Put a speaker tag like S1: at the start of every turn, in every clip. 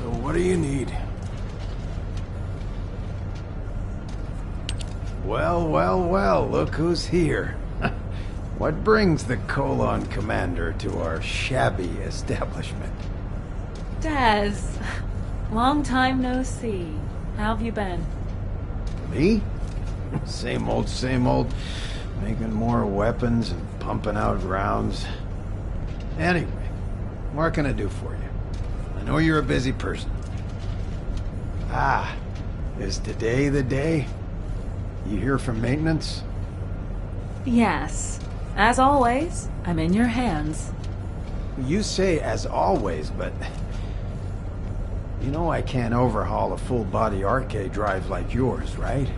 S1: So what do you need? Well, look who's here. What brings the Colon Commander to our shabby establishment?
S2: Des, long time no see. How have you been?
S1: Me? Same old. Making more weapons and pumping out rounds. Anyway, what can I do for you? I know you're a busy person. Ah, is today the day? You hear from maintenance?
S2: Yes. As always, I'm in your hands.
S1: You say as always, but... You know I can't overhaul a full-body arcade drive like yours, right?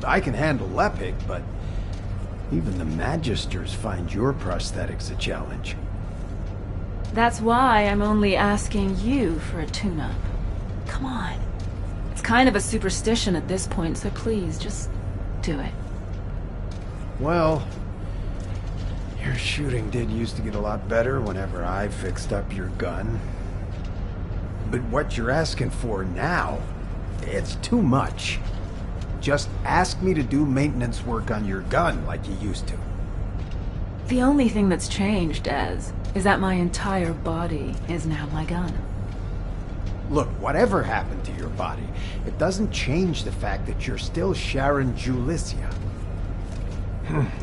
S1: I can handle Lepic, but... Even the Magisters find your prosthetics a challenge.
S2: That's why I'm only asking you for a tune-up. Come on. It's kind of a superstition at this point, so please, just do it.
S1: Well... Your shooting did used to get a lot better whenever I fixed up your gun. But what you're asking for now, it's too much. Just ask me to do maintenance work on your gun like you used to.
S2: The only thing that's changed, Des, is that my entire body is now my gun.
S1: Look, whatever happened to your body, it doesn't change the fact that you're still Sharen Julicia.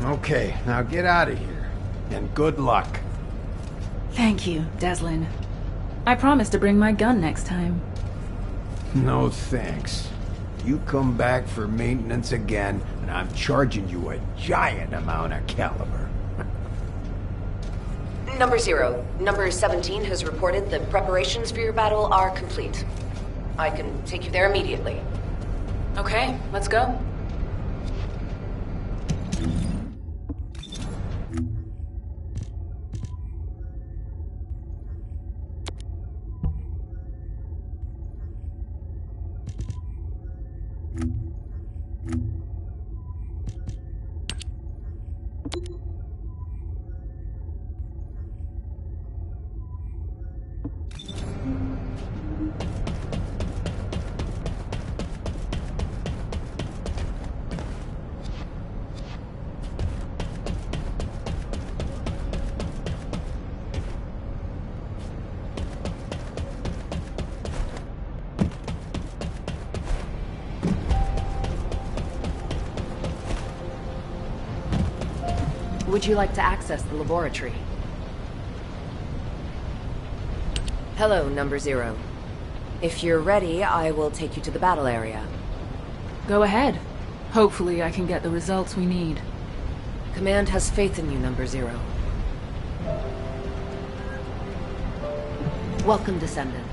S1: Okay, now get out of here. And good luck.
S2: Thank you, Deslin. I promise to bring my gun next time.
S1: No thanks. You come back for maintenance again, and I'm charging you a giant amount of caliber.
S3: Number 0. Number 17 has reported that preparations for your battle are complete. I can take you there immediately.
S2: Okay, let's go. Would you like to access the laboratory?
S3: Hello, Number 0. If you're ready, I will take you to the battle area.
S2: Go ahead. Hopefully I can get the results we need.
S3: Command has faith in you, Number 0. Welcome, Descendant.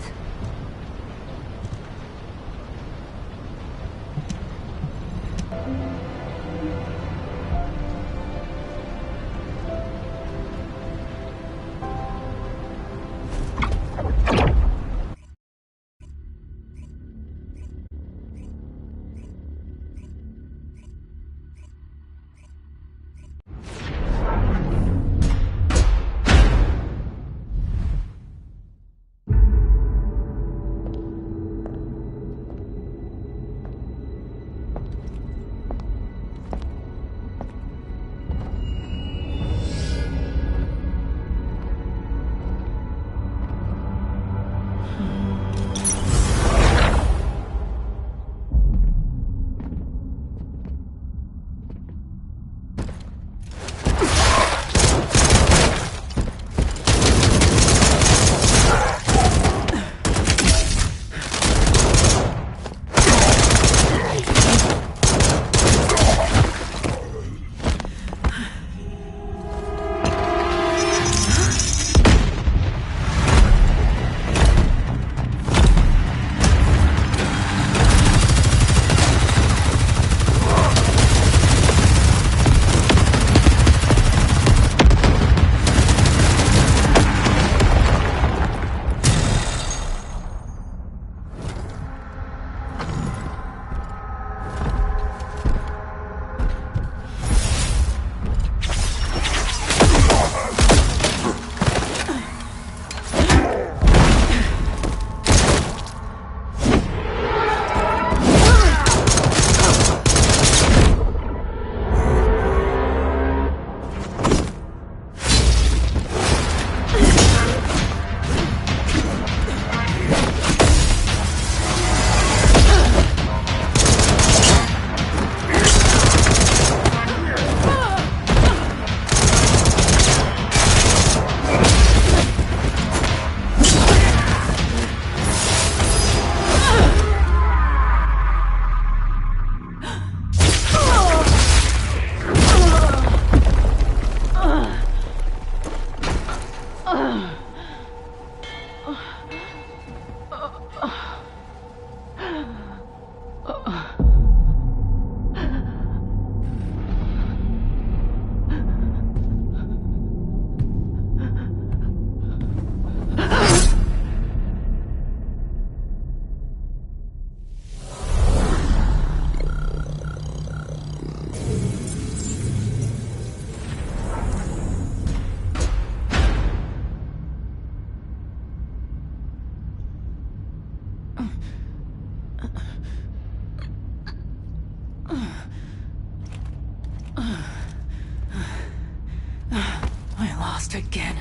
S2: Again,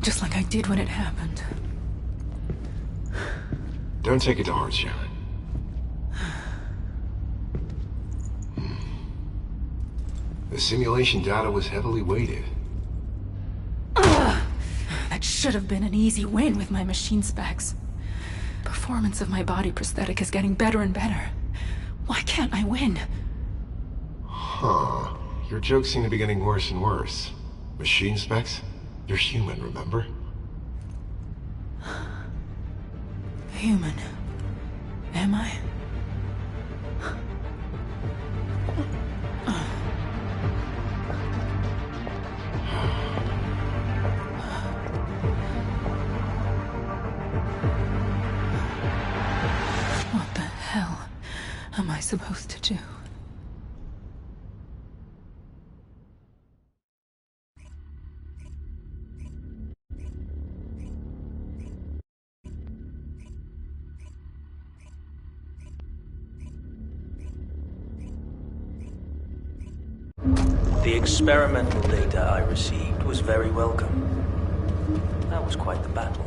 S2: just like I did when it happened.
S4: Don't take it to heart, Sharen. The simulation data was heavily weighted.
S2: That should have been an easy win with my machine specs. Performance of my body prosthetic is getting better and better. Why can't I win?
S4: Huh. Your jokes seem to be getting worse and worse. Machine specs? You're human, remember?
S2: Human. Am I? What the hell am I supposed to do?
S5: The experimental data I received was very welcome. That was quite the battle.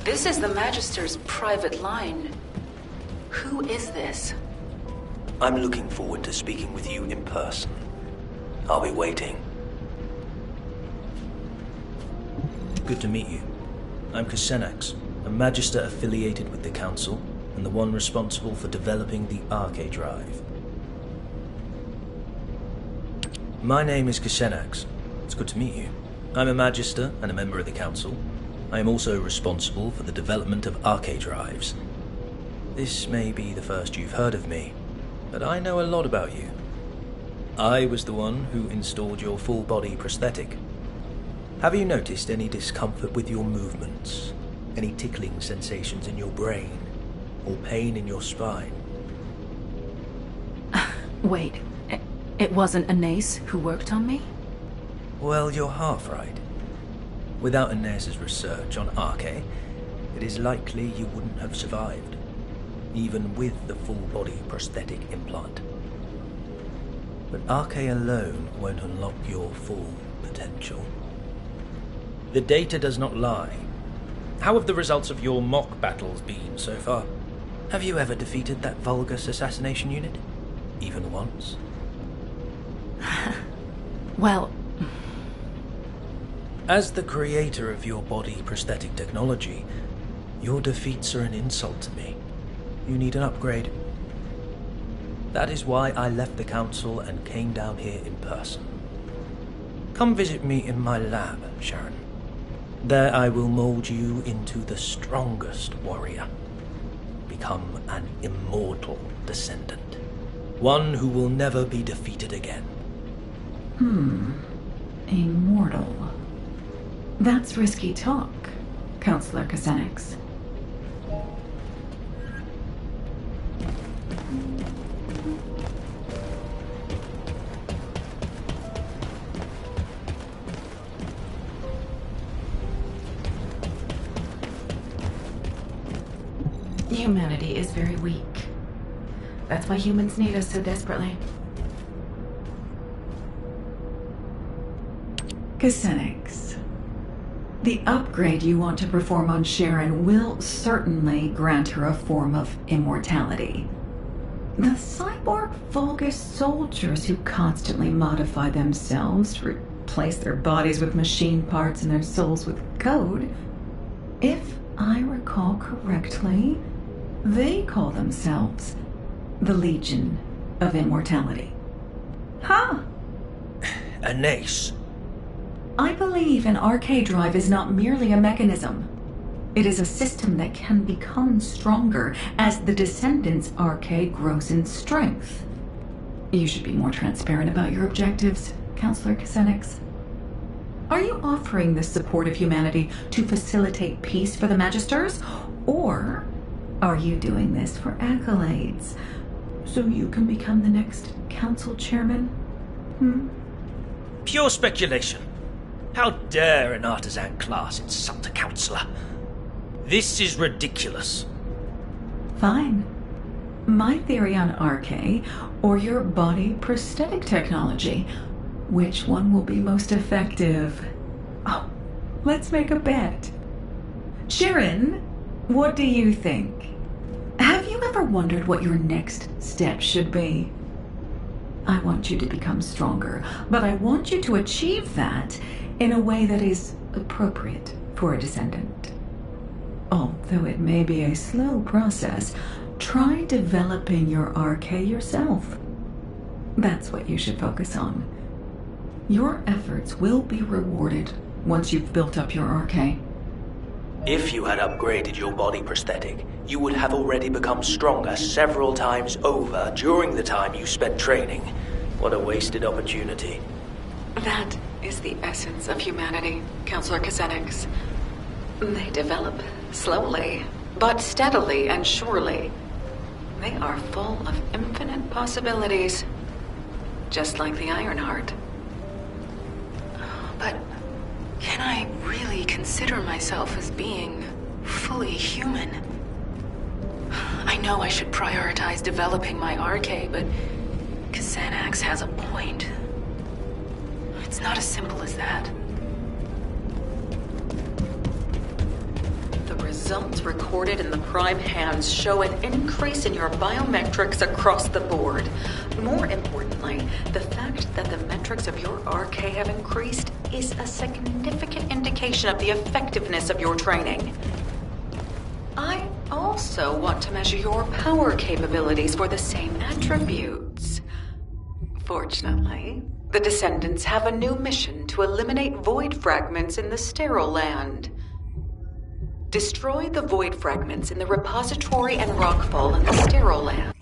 S2: This is the Magister's private line. Who is this?
S5: I'm looking forward to speaking with you in person. I'll be waiting. Good to meet you. I'm Descendant, a Magister affiliated with the Council, and the one responsible for developing the Arcade Drive. My name is Descendant. It's good to meet you. I'm a Magister and a member of the Council. I am also responsible for the development of Arcade Drives. This may be the first you've heard of me, but I know a lot about you. I was the one who installed your full-body prosthetic. Have you noticed any discomfort with your movements? Any tickling sensations in your brain? Or pain in your spine?
S2: Wait. It wasn't Anais who worked on me?
S5: Well, you're half right. Without Anais' research on Arcade, it is likely you wouldn't have survived, even with the full-body prosthetic implant. But Arcade alone won't unlock your full potential. The data does not lie. How have the results of your mock battles been so far? Have you ever defeated that Vulgus assassination unit? Even once?
S2: Well...
S5: As the creator of your body prosthetic technology, your defeats are an insult to me. You need an upgrade. That is why I left the Council and came down here in person. Come visit me in my lab, Sharen. There I will mold you into the strongest warrior. Become an immortal descendant. One who will never be defeated again.
S6: Immortal. That's risky talk, Counselor Casenix. Humanity is very weak. That's why humans need us so desperately. Casenix, the upgrade you want to perform on Sharen will certainly grant her a form of immortality. The cyborg Vulgus soldiers who constantly modify themselves to replace their bodies with machine parts and their souls with code, if I recall correctly, they call themselves the Legion of Immortality. Huh?
S5: Anais.
S6: I believe an arcade drive is not merely a mechanism. It is a system that can become stronger as the Descendant's RK grows in strength. You should be more transparent about your objectives, Counselor Kasenix. Are you offering this support of humanity to facilitate peace for the Magisters? Or are you doing this for accolades, so you can become the next Council Chairman?
S5: Pure speculation. How dare an artisan class insult a counselor? This is ridiculous.
S6: Fine. My theory on RK, or your body prosthetic technology. Which one will be most effective? Oh, let's make a bet. Sharen, what do you think? Have you ever wondered what your next step should be? I want you to become stronger, but I want you to achieve that in a way that is appropriate for a Descendant. Although it may be a slow process, try developing your RK yourself. That's what you should focus on. Your efforts will be rewarded once you've built up your RK.
S5: If you had upgraded your body prosthetic, you would have already become stronger several times over during the time you spent training. What a wasted opportunity.
S6: That is the essence of humanity, Counselor Kasenix. They develop slowly, but steadily and surely. They are full of infinite possibilities, just like the Ironheart. But can I really consider myself as being fully human? I know I should prioritize developing my RK, but Kasenix has a point. It's not as simple as that. The results recorded in the Prime Hands show an increase in your biometrics across the board. More importantly, the fact that the metrics of your RK have increased is a significant indication of the effectiveness of your training. I also want to measure your power capabilities for the same attributes. Fortunately, the Descendants have a new mission to eliminate void fragments in the Sterile Land. Destroy the void fragments in the repository and rockfall in the Sterile Land.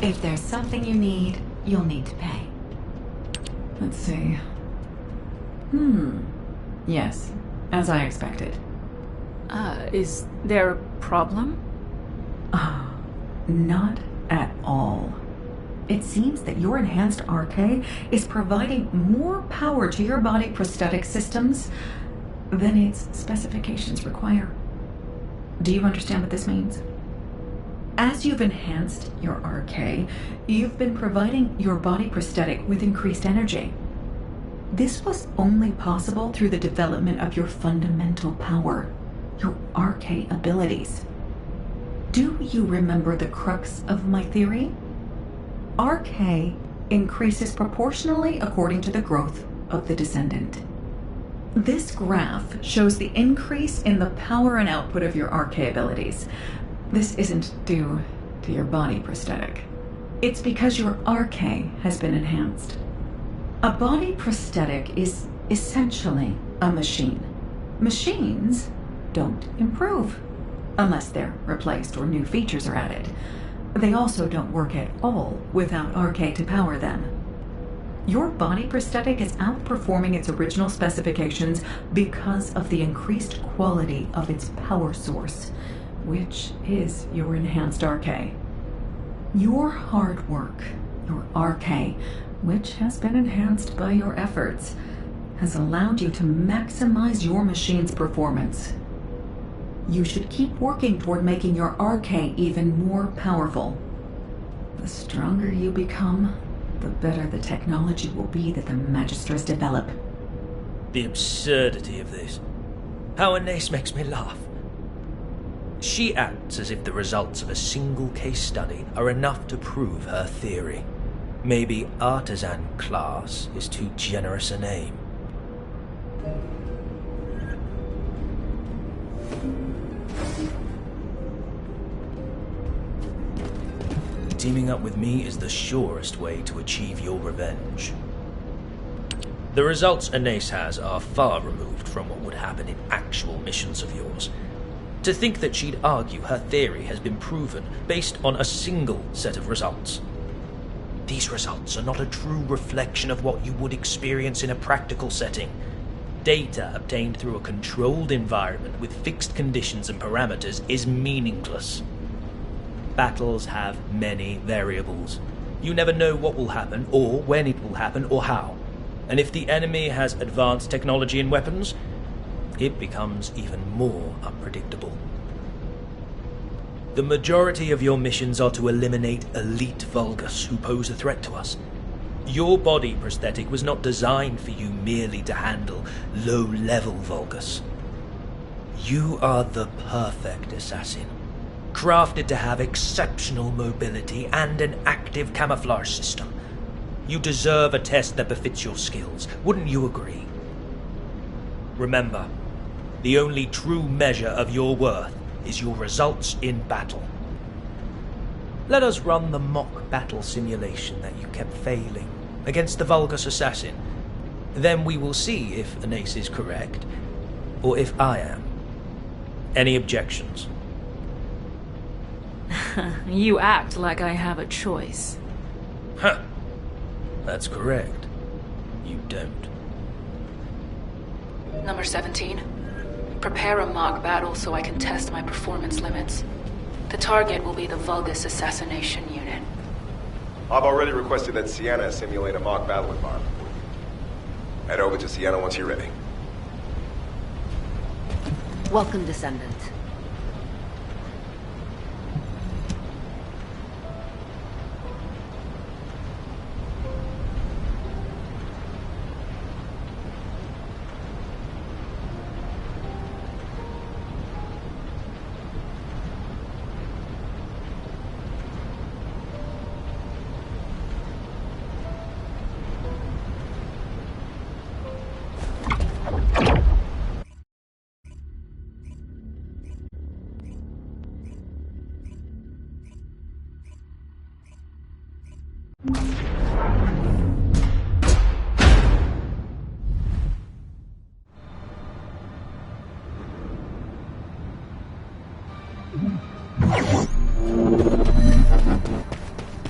S6: If there's something you need, you'll need to pay. Let's see. Yes, as I expected.
S2: Is there a problem?
S6: Not at all. It seems that your enhanced RK is providing more power to your body prosthetic systems than its specifications require. Do you understand what this means? As you've enhanced your RK, you've been providing your body prosthetic with increased energy. This was only possible through the development of your fundamental power, your RK abilities. Do you remember the crux of my theory? RK increases proportionally according to the growth of the Descendant. This graph shows the increase in the power and output of your RK abilities. This isn't due to your body prosthetic. It's because your RK has been enhanced. A body prosthetic is essentially a machine. Machines don't improve unless they're replaced or new features are added. They also don't work at all without RK to power them. Your body prosthetic is outperforming its original specifications because of the increased quality of its power source, which is your enhanced RK. Your hard work, your RK, which has been enhanced by your efforts, has allowed you to maximize your machine's performance. You should keep working toward making your RK even more powerful. The stronger you become, the better the technology will be that the Magisters develop.
S5: The absurdity of this. How Anais makes me laugh. She acts as if the results of a single case study are enough to prove her theory. Maybe artisan class is too generous a name. Teaming up with me is the surest way to achieve your revenge. The results Anais has are far removed from what would happen in actual missions of yours. To think that she'd argue her theory has been proven based on a single set of results. These results are not a true reflection of what you would experience in a practical setting. Data obtained through a controlled environment with fixed conditions and parameters is meaningless. Battles have many variables. You never know what will happen, or when it will happen, or how. And if the enemy has advanced technology and weapons, it becomes even more unpredictable. The majority of your missions are to eliminate elite Vulgus who pose a threat to us. Your body prosthetic was not designed for you merely to handle low-level Vulgus. You are the perfect assassin, crafted to have exceptional mobility and an active camouflage system. You deserve a test that befits your skills, wouldn't you agree? Remember, the only true measure of your worth is your results in battle. Let us run the mock battle simulation that you kept failing against the Vulgus assassin. Then we will see if Anais is correct, or if I am. Any objections?
S2: You act like I have a choice.
S5: Huh. That's correct. You don't.
S2: Number 17. Prepare a mock battle so I can test my performance limits. The target will be the Vulgus assassination unit.
S4: I've already requested that Sienna simulate a mock battle environment. Head over to Sienna once you're ready.
S3: Welcome, Descendant.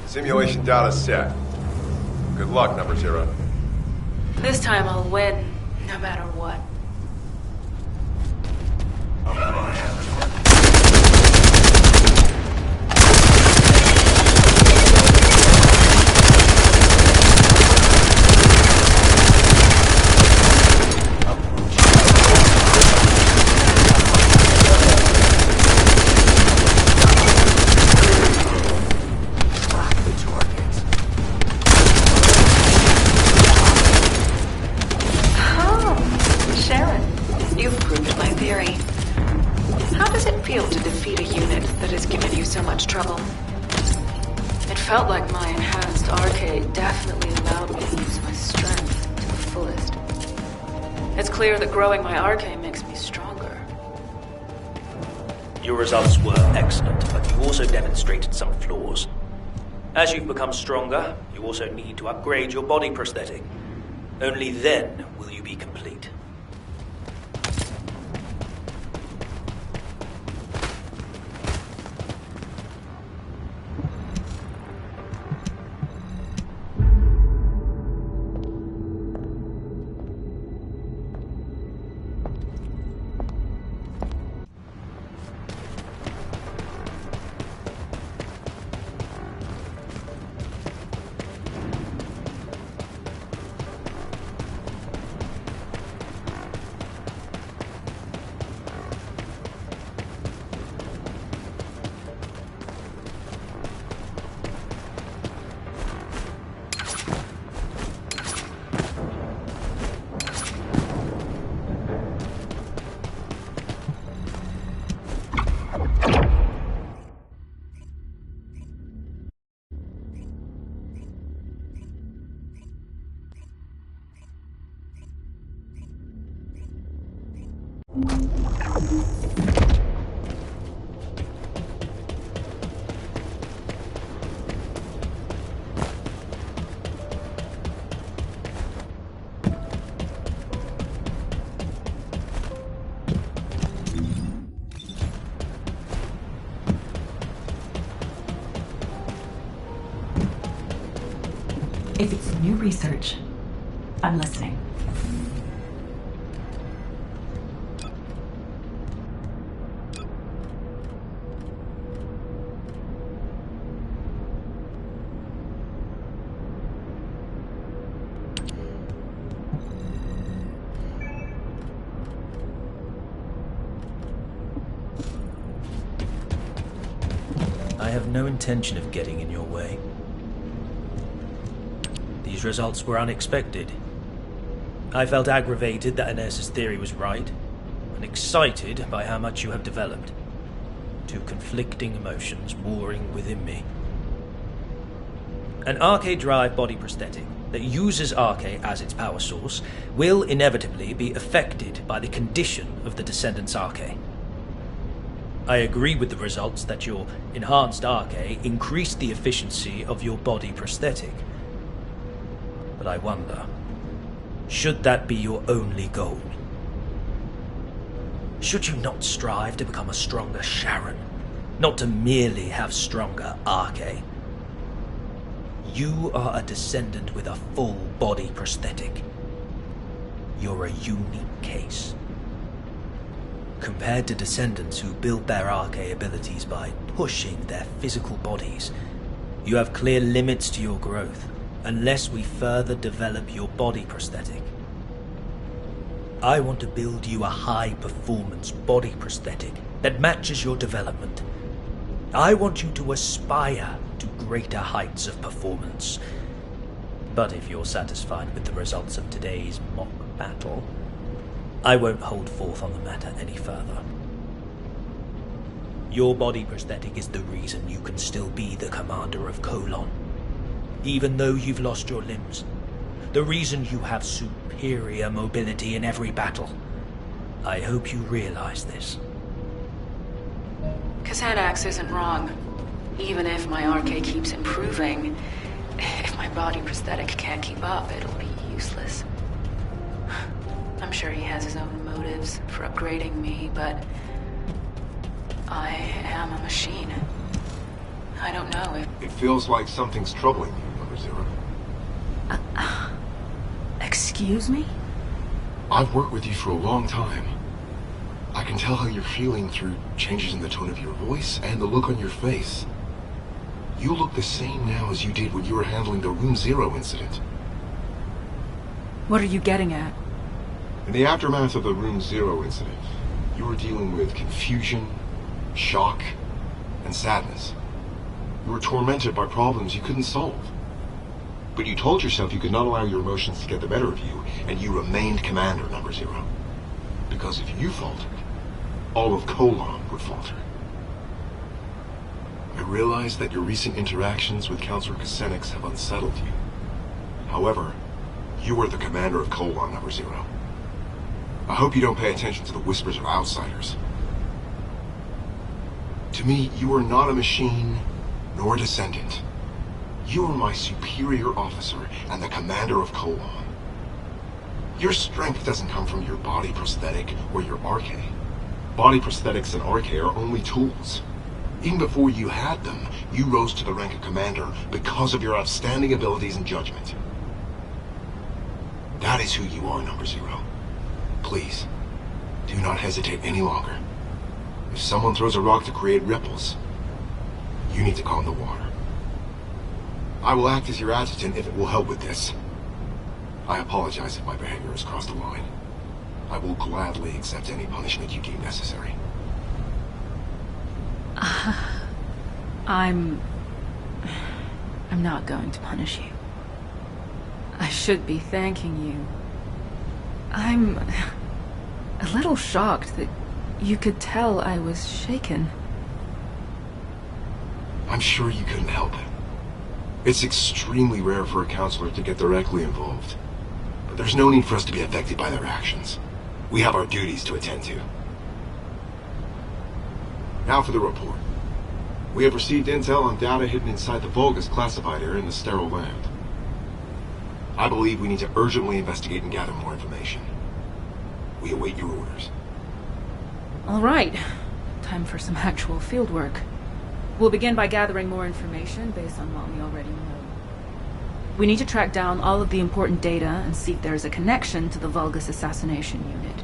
S4: Simulation data set. Good luck, number 0.
S2: This time I'll win, no matter what. much trouble. It felt like my enhanced arcade definitely allowed me to use my strength to the fullest. It's clear that growing my arcade makes me stronger.
S5: Your results were excellent, but you also demonstrated some flaws. As you've become stronger, you also need to upgrade your body prosthetic. Only then will you be complete.
S6: If it's new research, I'm listening.
S5: I have no intention of getting in your way. These results were unexpected. I felt aggravated that Inez's theory was right, and excited by how much you have developed. Two conflicting emotions warring within me. An arcade drive body prosthetic that uses arcade as its power source will inevitably be affected by the condition of the Descendant's arcade. I agree with the results that your enhanced arcade increased the efficiency of your body prosthetic. But I wonder, should that be your only goal? Should you not strive to become a stronger Sharen, not to merely have stronger arcade? You are a Descendant with a full body prosthetic. You're a unique case. Compared to Descendants who build their arcade abilities by pushing their physical bodies, you have clear limits to your growth, unless we further develop your body prosthetic. I want to build you a high-performance body prosthetic that matches your development. I want you to aspire to greater heights of performance. But if you're satisfied with the results of today's mock battle, I won't hold forth on the matter any further. Your body prosthetic is the reason you can still be the commander of Colon, even though you've lost your limbs. The reason you have superior mobility in every battle. I hope you realize this.
S2: Xanax isn't wrong. Even if my arcade keeps improving, if my body prosthetic can't keep up, it'll be useless. I'm sure he has his own motives for upgrading me, but I am a machine. I don't know if...
S4: It feels like something's troubling you, Number Zero.
S2: Excuse me?
S4: I've worked with you for a long time. I can tell how you're feeling through changes in the tone of your voice and the look on your face. You look the same now as you did when you were handling the Room Zero incident.
S2: What are you getting at?
S4: In the aftermath of the Room Zero incident, you were dealing with confusion, shock, and sadness. You were tormented by problems you couldn't solve. But you told yourself you could not allow your emotions to get the better of you, and you remained Commander, Number Zero. Because if you faltered, all of Colon would falter. I realize that your recent interactions with Counselor Kusenix have unsettled you. However, you are the commander of Colon Number Zero. I hope you don't pay attention to the whispers of outsiders. To me, you are not a machine, nor a descendant. You are my superior officer and the commander of Colon. Your strength doesn't come from your body prosthetic or your RK. Body prosthetics and RK are only tools. Even before you had them, you rose to the rank of commander because of your outstanding abilities and judgment. That is who you are, Number Zero. Please, do not hesitate any longer. If someone throws a rock to create ripples, you need to calm the water. I will act as your adjutant if it will help with this. I apologize if my behavior has crossed the line. I will gladly accept any punishment you deem necessary.
S2: I'm not going to punish you. I should be thanking you. I'm a little shocked that you could tell I was shaken.
S4: I'm sure you couldn't help it. It's extremely rare for a counselor to get directly involved. But there's no need for us to be affected by their actions. We have our duties to attend to. Now for the report. We have received intel on data hidden inside the Vulgus classified area in the sterile land. I believe we need to urgently investigate and gather more information. We await your orders.
S2: All right. Time for some actual fieldwork. We'll begin by gathering more information based on what we already know. We need to track down all of the important data and see if there is a connection to the Vulgus assassination unit.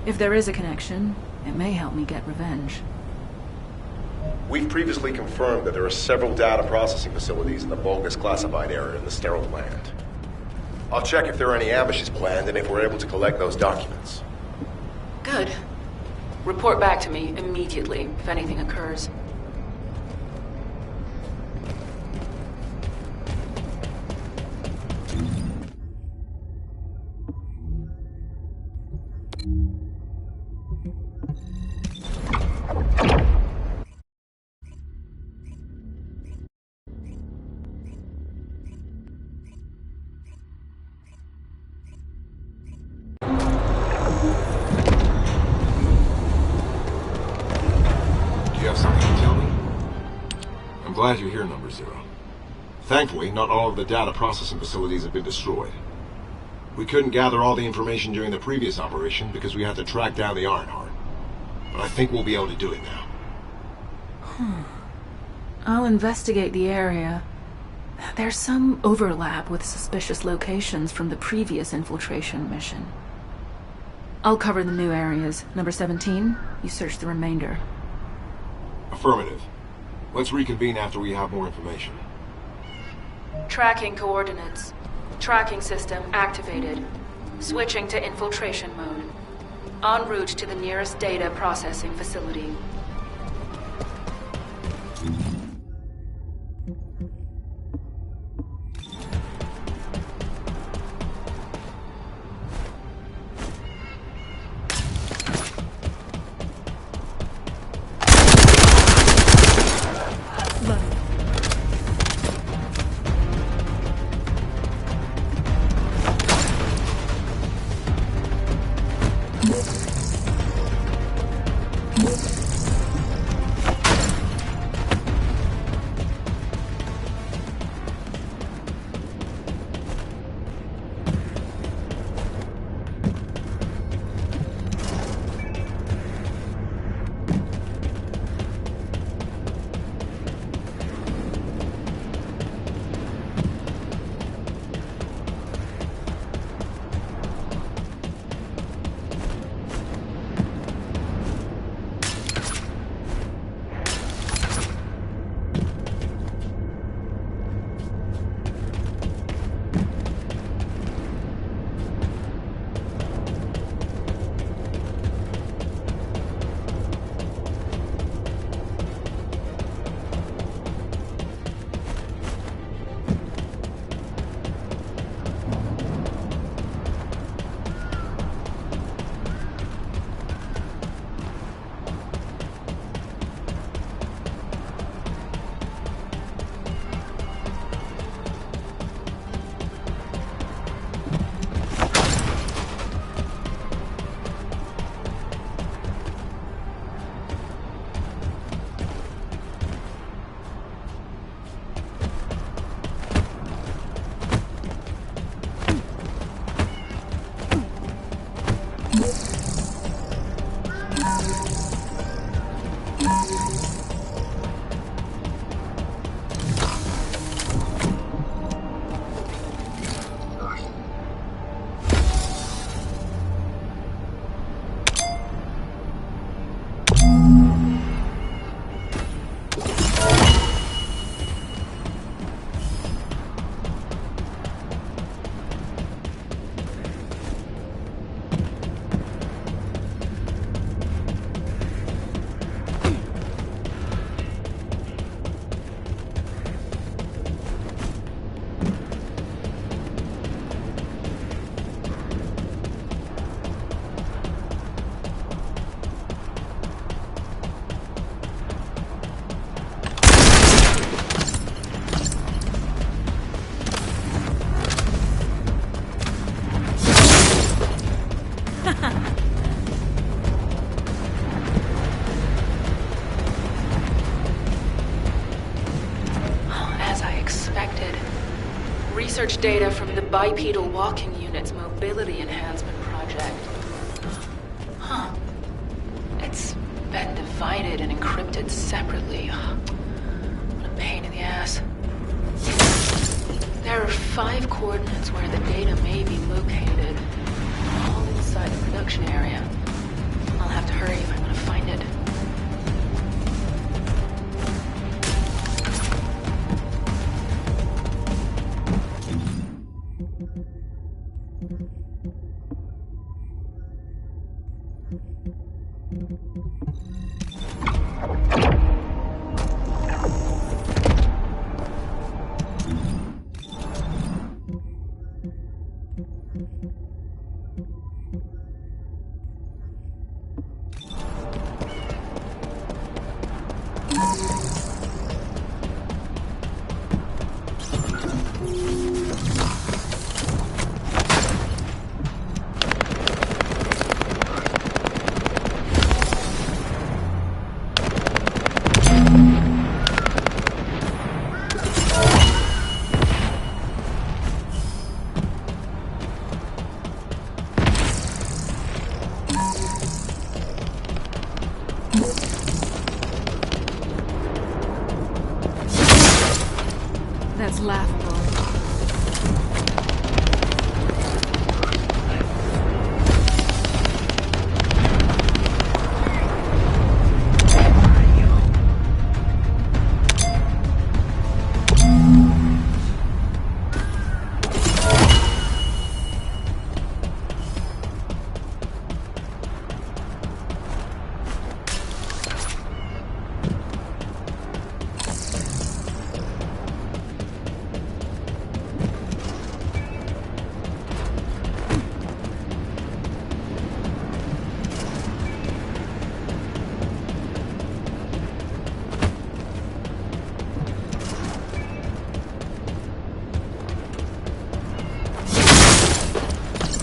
S2: If there is a connection, it may help me get revenge.
S7: We've previously confirmed that there are several data processing facilities in the Vulgus classified area in the sterile land. I'll check if there are any ambushes planned and if we're able to collect those documents.
S2: Good. Report back to me immediately if anything occurs.
S4: I'm glad you're here, Number Zero. Thankfully, not all of the data processing facilities have been destroyed. We couldn't gather all the information during the previous operation because we had to track down the Ironheart. But I think we'll be able to do it now.
S2: I'll investigate the area. There's some overlap with suspicious locations from the previous infiltration mission. I'll cover the new areas. Number 17, you search the remainder.
S4: Affirmative. Let's reconvene after we have more information.
S2: Tracking coordinates. Tracking system activated. Switching to infiltration mode. En route to the nearest data processing facility. Research data from the bipedal walking unit's mobility enhancement project. Huh. It's been divided and encrypted separately. What a pain in the ass. There are 5 coordinates where the data may be located, all inside the production area. I'll have to hurry if I want to find it.
S8: That's laughable.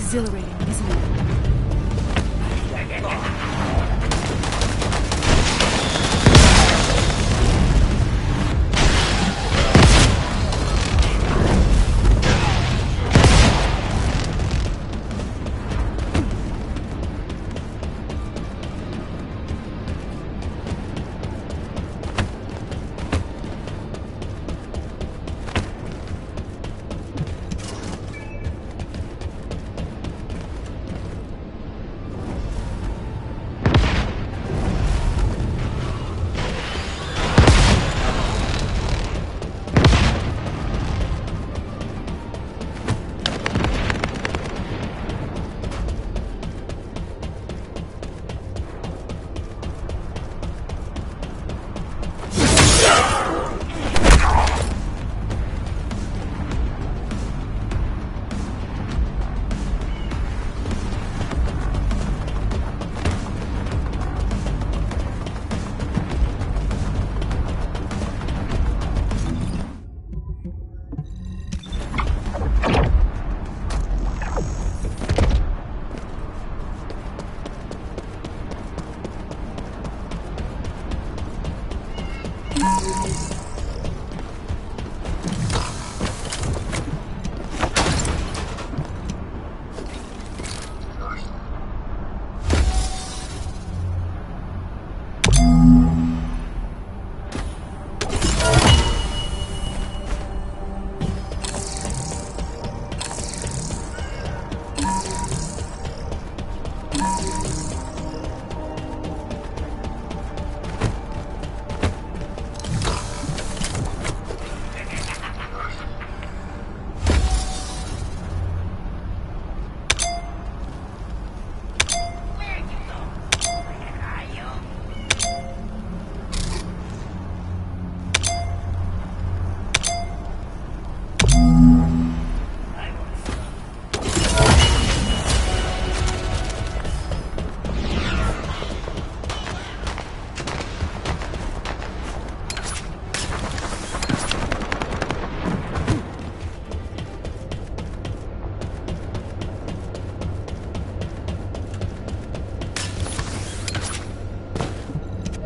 S8: Exhilarating, isn't it?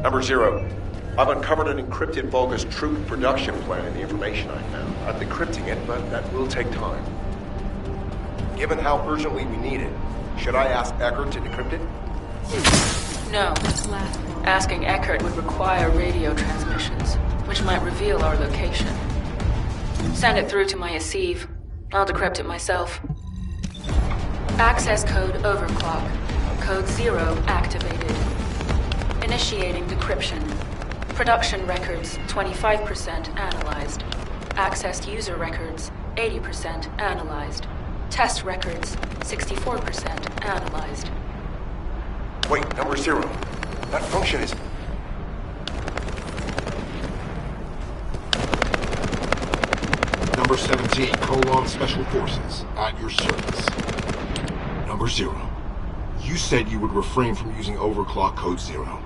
S7: Number 0, I've uncovered an encrypted Vulgus troop production plan in the information I found. I'm decrypting it, but that will take time. Given how urgently we need it, should I ask Eckert to decrypt it?
S2: No.
S8: That's laughable.
S2: Asking Eckert would require radio transmissions, which might reveal our location. Send it through to my Asive. I'll decrypt it myself. Access code overclock. Code 0 activated. Initiating decryption. Production records 25% analyzed. Accessed user records 80% analyzed. Test records 64% analyzed.
S7: Wait, number 0. That function is...
S4: Number 17, Colon Special Forces, at your service. Number 0, you said you would refrain from using overclock code 0.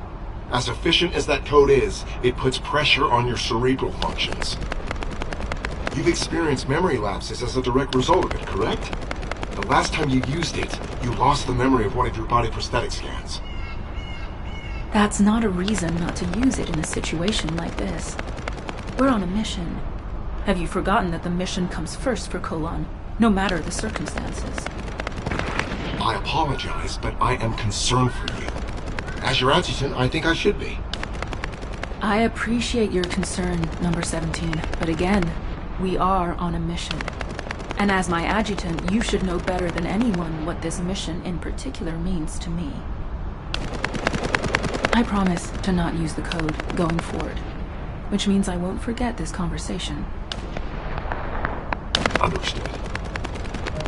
S4: As efficient as that code is, it puts pressure on your cerebral functions. You've experienced memory lapses as a direct result of it, correct? The last time you used it, you lost the memory of one of your body prosthetic scans.
S8: That's not a reason not to use it in a situation like this. We're on a mission. Have you forgotten that the mission comes first for Colon, no matter the circumstances?
S4: I apologize, but I am concerned for you. As your adjutant, I think I should be.
S8: I appreciate your concern, number 17, but again, we are on a mission. And as my adjutant, you should know better than anyone what this mission in particular means to me. I promise to not use the code going forward, which means I won't forget this conversation.
S4: Understood.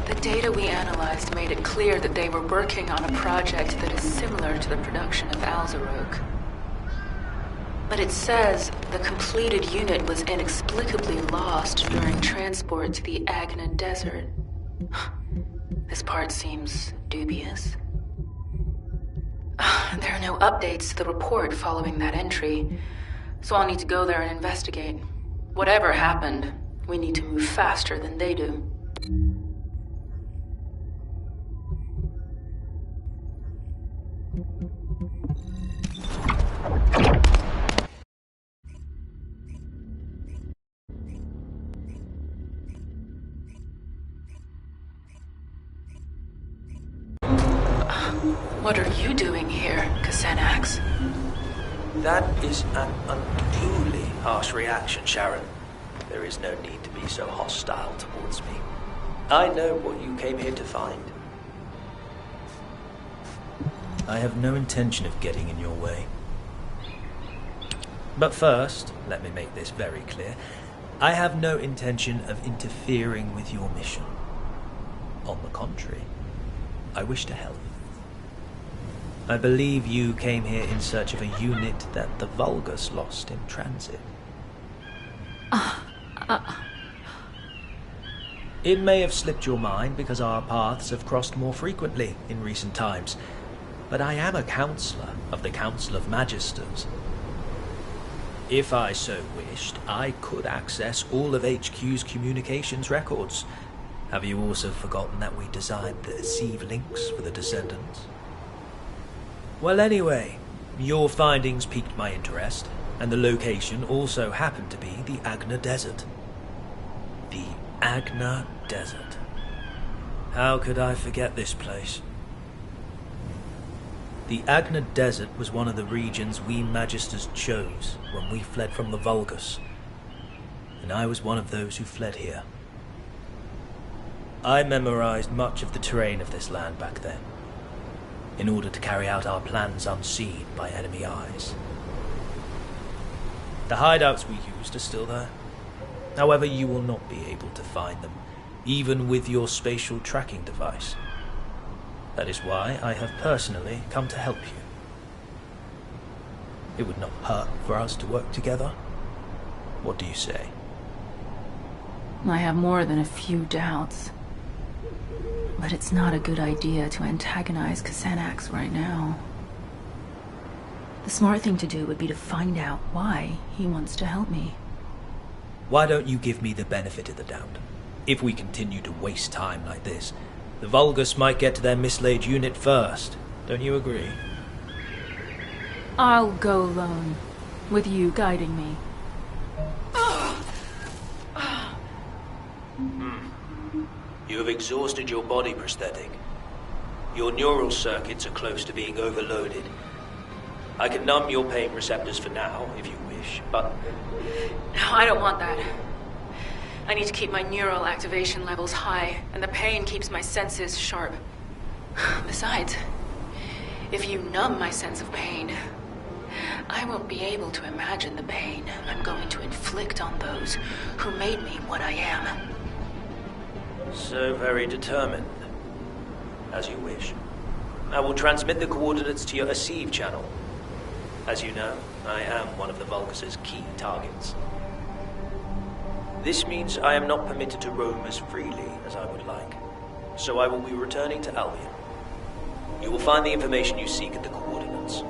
S2: The data we analyzed made it clear that they were working on a project that is similar to the production of Alzarok. But it says the completed unit was inexplicably lost during transport to the Agna Desert. This part seems dubious. There are no updates to the report following that entry, so I'll need to go there and investigate. Whatever happened, we need to move faster than they do. What are you doing here, Xanax?
S5: That is an unduly harsh reaction, Sharen. There is no need to be so hostile towards me. I know what you came here to find. I have no intention of getting in your way. But first, let me make this very clear. I have no intention of interfering with your mission. On the contrary, I wish to help. I believe you came here in search of a unit that the Vulgus lost in transit. It may have slipped your mind because our paths have crossed more frequently in recent times, but I am a counselor of the Council of Magisters. If I so wished, I could access all of HQ's communications records. Have you also forgotten that we designed the Asive links for the Descendants? Well, anyway, your findings piqued my interest, and the location also happened to be the Agna Desert. The Agna Desert. How could I forget this place? The Agna Desert was one of the regions we Magisters chose when we fled from the Vulgus, and I was one of those who fled here. I memorized much of the terrain of this land back then, in order to carry out our plans unseen by enemy eyes. The hideouts we used are still there. However, you will not be able to find them, even with your spatial tracking device. That is why I have personally come to help you. It would not hurt for us to work together. What do you say?
S8: I have more than a few doubts. But it's not a good idea to antagonize Xanax right now. The smart thing to do would be to find out why he wants to help me.
S5: Why don't you give me the benefit of the doubt? If we continue to waste time like this, the Vulgus might get to their mislaid unit first. Don't you agree?
S8: I'll go alone. with you guiding me.
S5: You have exhausted your body prosthetic. Your neural circuits are close to being overloaded. I can numb your pain receptors for now, if you wish, but...
S2: No, I don't want that. I need to keep my neural activation levels high, and the pain keeps my senses sharp. Besides, if you numb my sense of pain, I won't be able to imagine the pain I'm going to inflict on those who made me what I am.
S5: So very determined. As you wish. I will transmit the coordinates to your Acceive channel. As you know, I am one of the Vulgus' key targets. This means I am not permitted to roam as freely as I would like, so I will be returning to Albion. You will find the information you seek at the coordinates.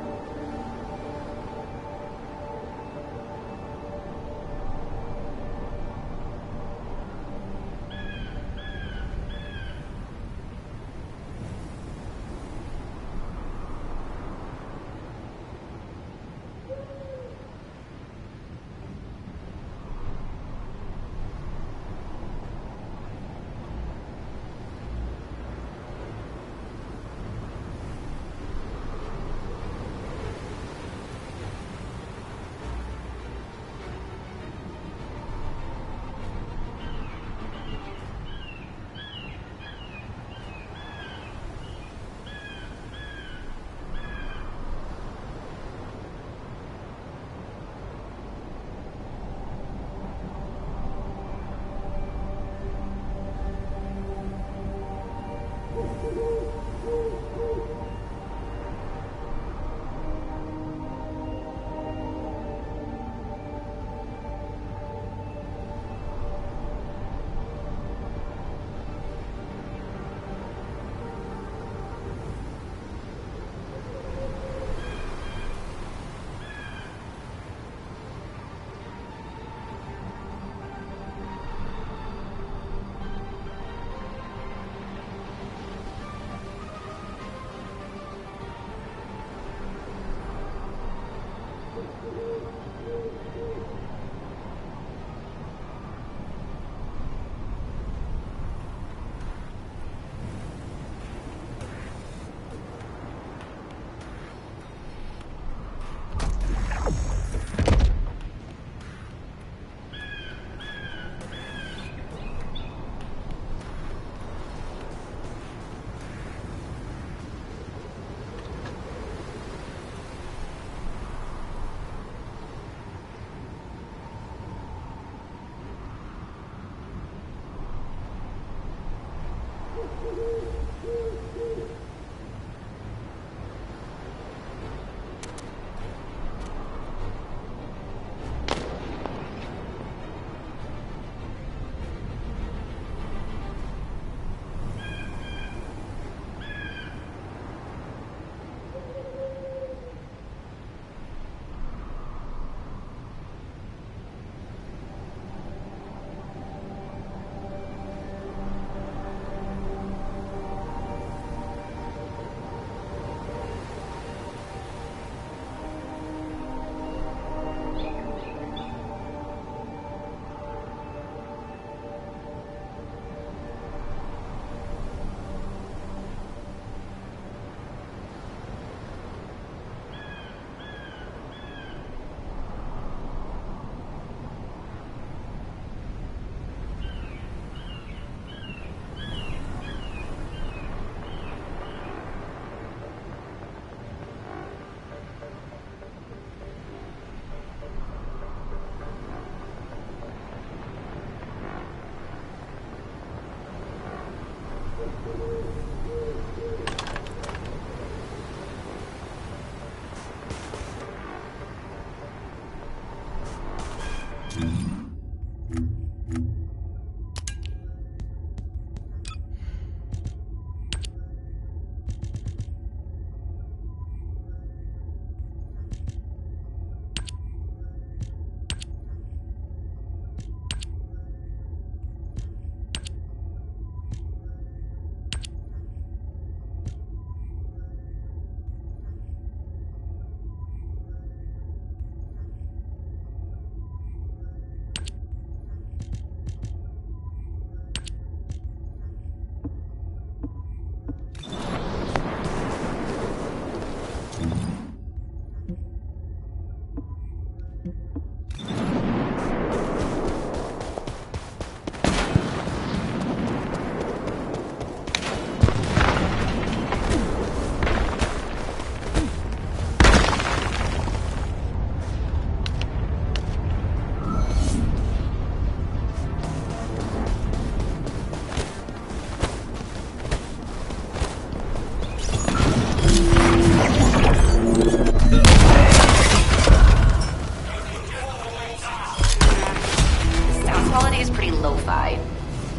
S9: lo-fi.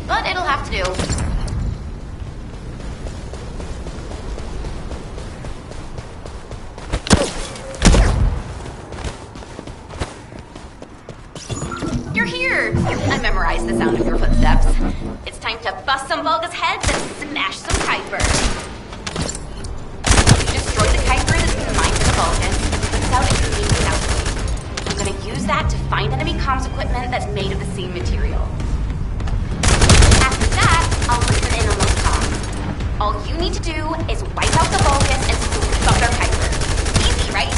S9: But it'll have to do. You're here! I memorized the sound of your footsteps. It's time to bust some Volga's heads and smash some Kuiper. You destroy the Kuiper that's been mined for the Vulcan, but without a unique sound wave. I'm gonna use that to find enemy comms equipment that's made of the same material. After that, I'll listen in on those comms. All you need to do is wipe out the Vulcan and sweep up their Kuiper. Easy, right?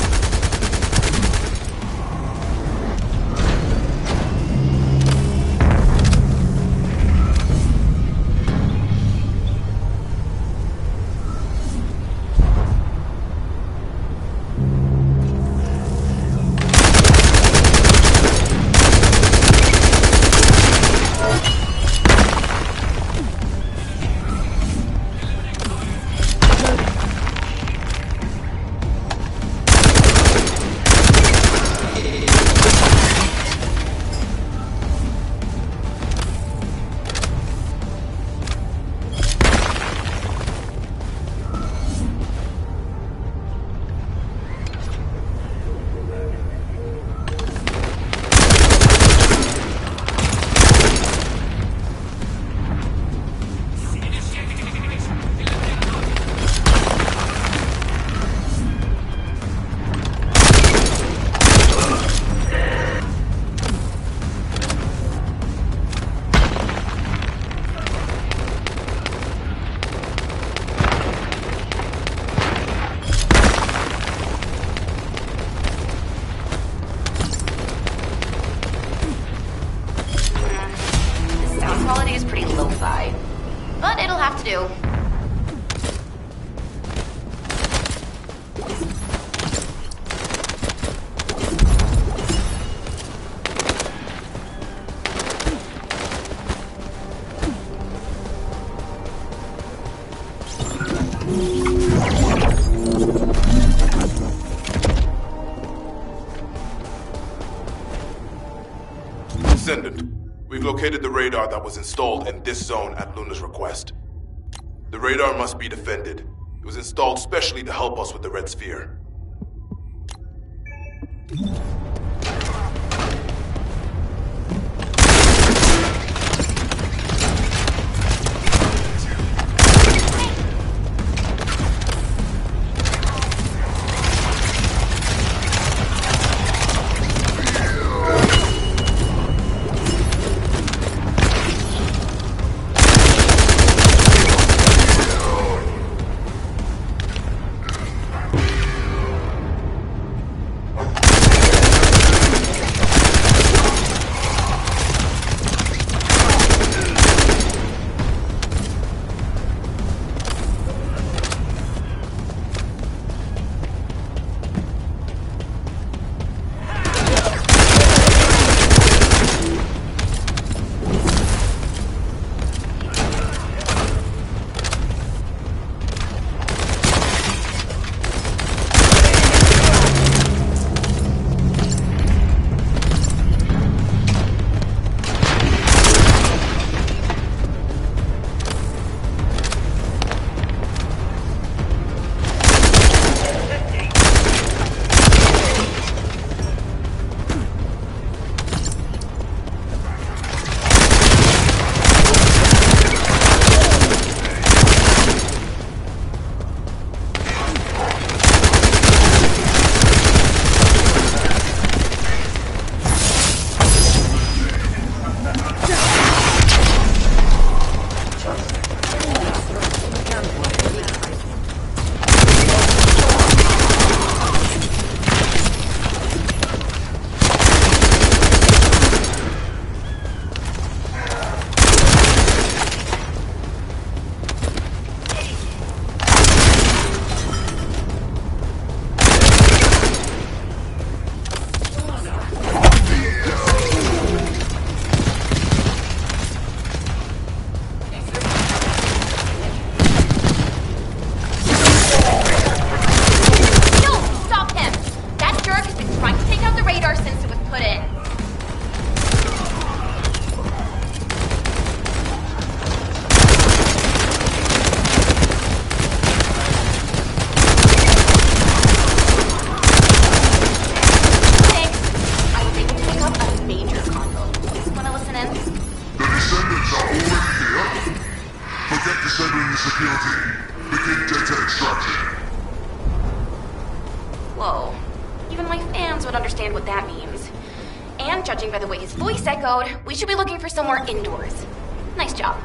S9: But it'll have to do.
S10: Descendant, we've located the radar that was installed in this zone at Luna's request. The radar must be defended. It was installed specially to help us with the Red Sphere.
S9: Whoa. Even my fans would understand what that means. And judging by the way his voice echoed, we should be looking for somewhere indoors. Nice job.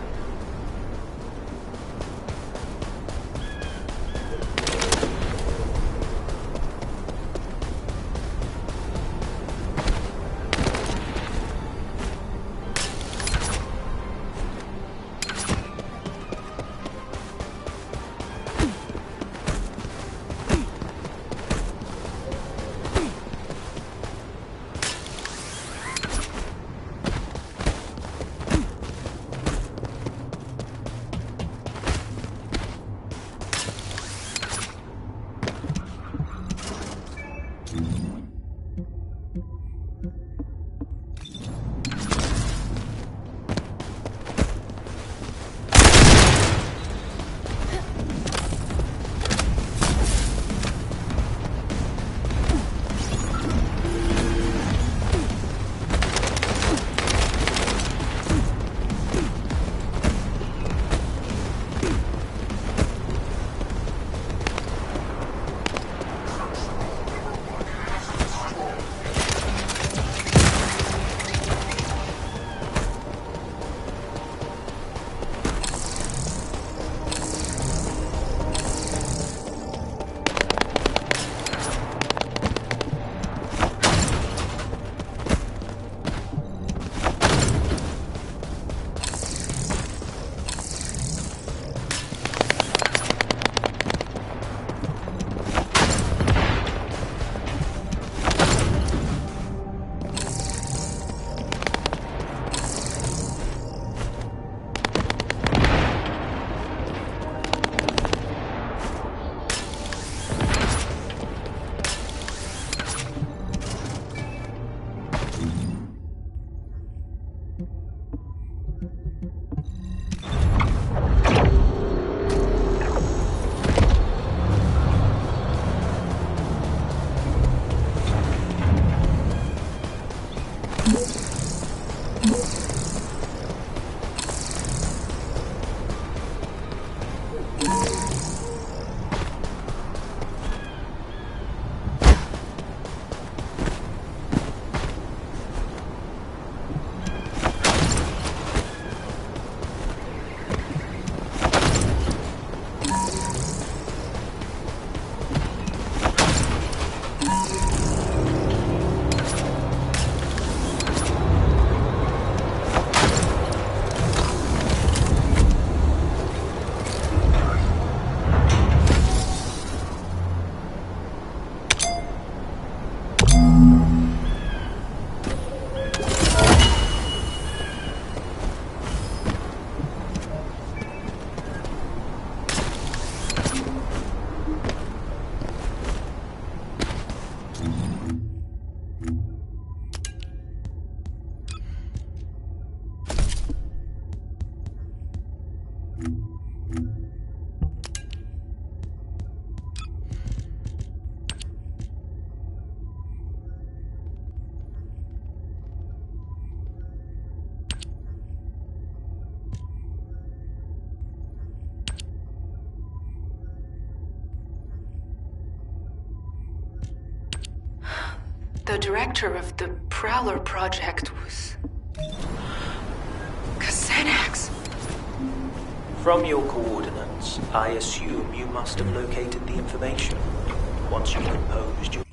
S2: The director of the Prowler project was... Xanax.
S5: From your coordinates, I assume you must have located the information. Once you've composed your...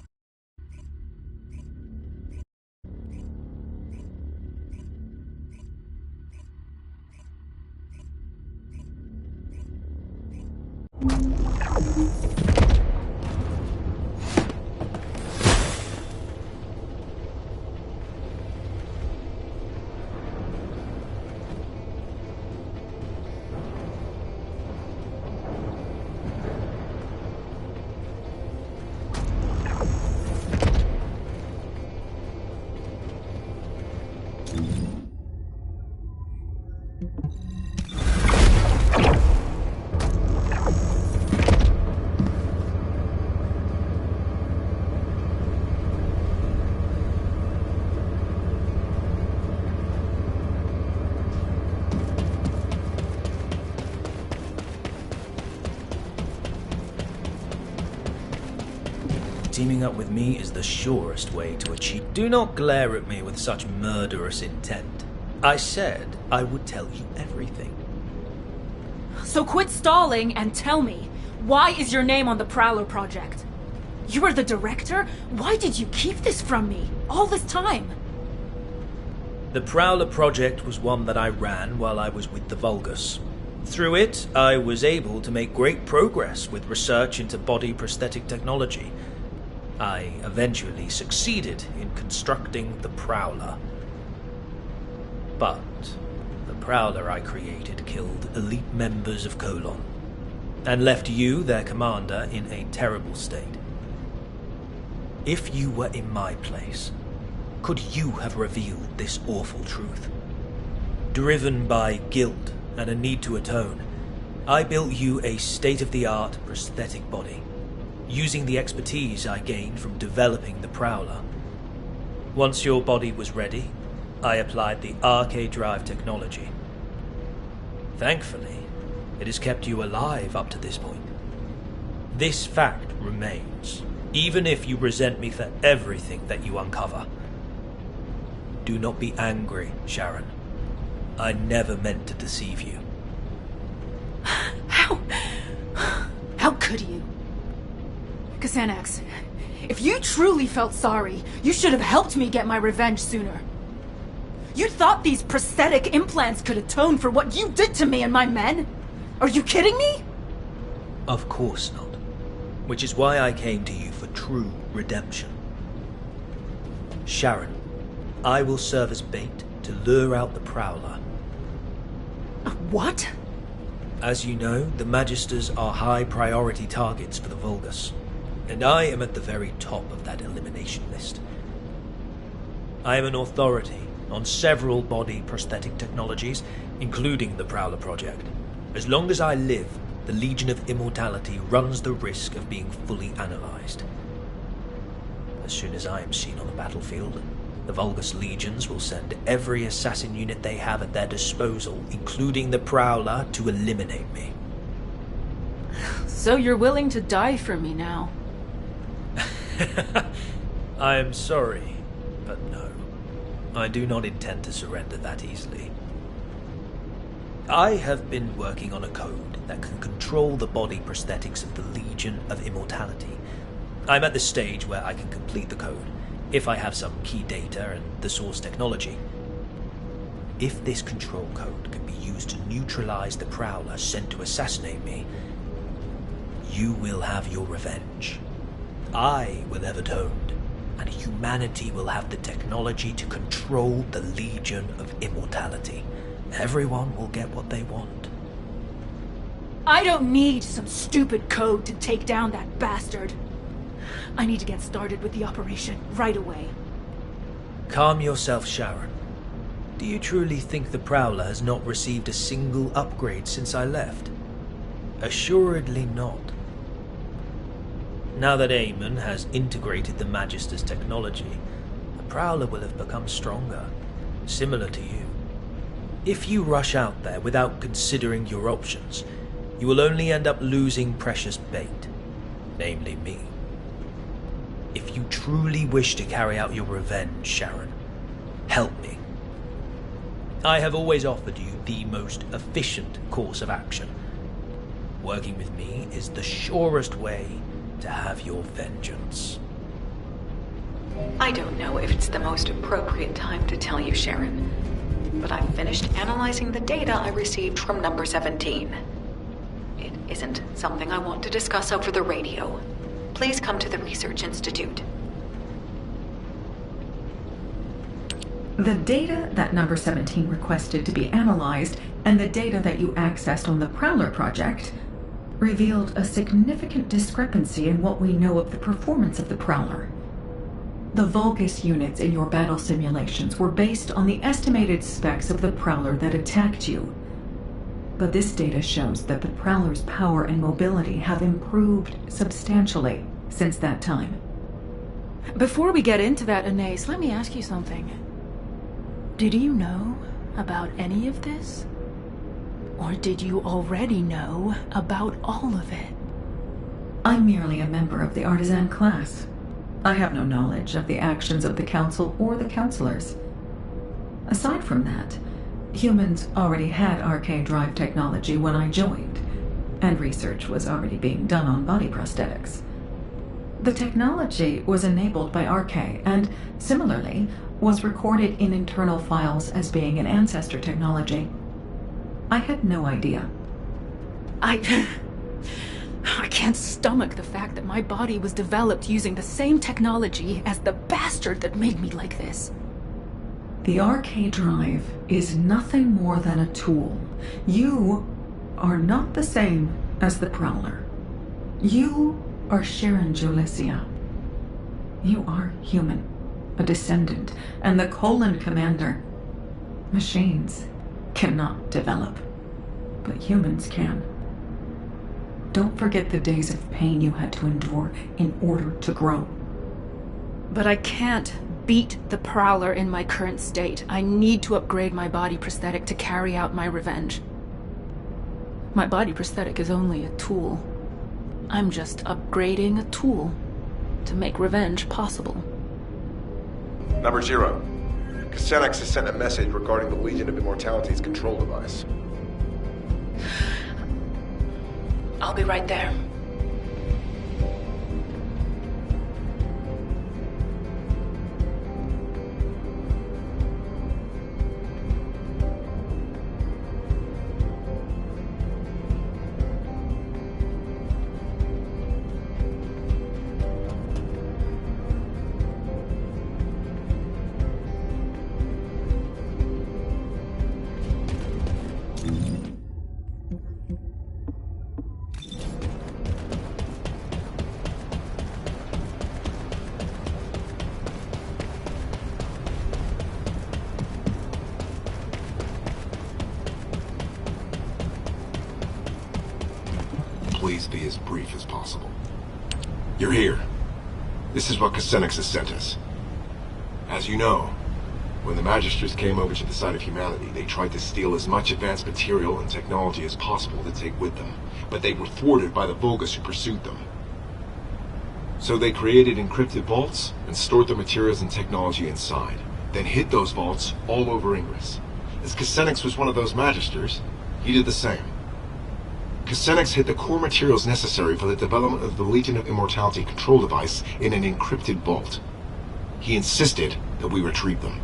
S5: teaming up with me is the surest way to achieve... Do not glare at me with such murderous intent. I said I would tell you everything.
S8: So quit stalling and tell me, why is your name on the Prowler project? You are the director? Why did you keep this from me all this time?
S5: The Prowler project was one that I ran while I was with the Vulgus. Through it, I was able to make great progress with research into body prosthetic technology. I eventually succeeded in constructing the Prowler. But the Prowler I created killed elite members of Colon, and left you, their commander, in a terrible state. If you were in my place, could you have revealed this awful truth? Driven by guilt and a need to atone, I built you a state-of-the-art prosthetic body, using the expertise I gained from developing the Prowler. Once your body was ready, I applied the RK drive technology. Thankfully, it has kept you alive up to this point. This fact remains, even if you resent me for everything that you uncover. Do not be angry, Sharen. I never meant to deceive you.
S8: How could you? Xanax, if you truly felt sorry, you should have helped me get my revenge sooner. You thought these prosthetic implants could atone for what you did to me and my men? Are you kidding me?
S5: Of course not. Which is why I came to you for true redemption. Sharen, I will serve as bait to lure out the Prowler.
S8: What?
S5: As you know, the Magisters are high-priority targets for the Vulgus, and I am at the very top of that elimination list. I am an authority on several body prosthetic technologies, including the Prowler project. As long as I live, the Legion of Immortality runs the risk of being fully analyzed. As soon as I am seen on the battlefield, the Vulgus legions will send every assassin unit they have at their disposal, including the Prowler, to eliminate me.
S8: So you're willing to die for me now?
S5: I am sorry, but no. I do not intend to surrender that easily. I have been working on a code that can control the body prosthetics of the Legion of Immortality. I'm at the stage where I can complete the code, if I have some key data and the source technology. If this control code can be used to neutralize the Prowler sent to assassinate me, you will have your revenge. I will have atoned, and humanity will have the technology to control the Legion of Immortality. Everyone will get what they want.
S8: I don't need some stupid code to take down that bastard. I need to get started with the operation right away.
S5: Calm yourself, Sharen. Do you truly think the Prowler has not received a single upgrade since I left? Assuredly not. Now that Eamon has integrated the Magister's technology, the Prowler will have become stronger, similar to you. If you rush out there without considering your options, you will only end up losing precious bait, namely me. If you truly wish to carry out your revenge, Sharen, help me. I have always offered you the most efficient course of action. Working with me is the surest way to have your vengeance.
S2: I don't know if it's the most appropriate time to tell you, Sharen, but I've finished analyzing the data I received from number 17. It isn't something I want to discuss over the radio. Please come to the Research Institute.
S6: The data that number 17 requested to be analyzed and the data that you accessed on the Prowler project revealed a significant discrepancy in what we know of the performance of the Prowler. The Vulgus units in your battle simulations were based on the estimated specs of the Prowler that attacked you. But this data shows that the Prowler's power and mobility have improved substantially since that time.
S8: Before we get into that, Anais, let me ask you something. Did you know about any of this? Or did you already know about all of it?
S6: I'm merely a member of the artisan class. I have no knowledge of the actions of the Council or the Councilors. Aside from that, humans already had arcade drive technology when I joined, and research was already being done on body prosthetics. The technology was enabled by Arcade, and, similarly, was recorded in internal files as being an ancestor technology. I had no idea.
S8: I can't stomach the fact that my body was developed using the same technology as the bastard that made me like this.
S6: The Arcade drive is nothing more than a tool. You are not the same as the Prowler. You are Sharen Julicia. You are human, a descendant, and the Colon Commander. Machines cannot develop, but humans can. Don't forget the days of pain you had to endure in order to grow.
S8: But I can't beat the Prowler in my current state. I need to upgrade my body prosthetic to carry out my revenge. My body prosthetic is only a tool. I'm just upgrading a tool to make revenge possible.
S7: Number 0. Xenex has sent a message regarding the Legion of Immortality's control device.
S2: I'll be right there.
S4: Please be as brief as possible. You're here. This is what Xenex has sent us. As you know, when the Magisters came over to the side of humanity, they tried to steal as much advanced material and technology as possible to take with them, but they were thwarted by the Vulgus who pursued them. So they created encrypted vaults and stored the materials and technology inside, then hid those vaults all over Ingress. As Xenex was one of those Magisters, he did the same. Xenex hid the core materials necessary for the development of the Legion of Immortality control device in an encrypted vault. He insisted that we retrieve them.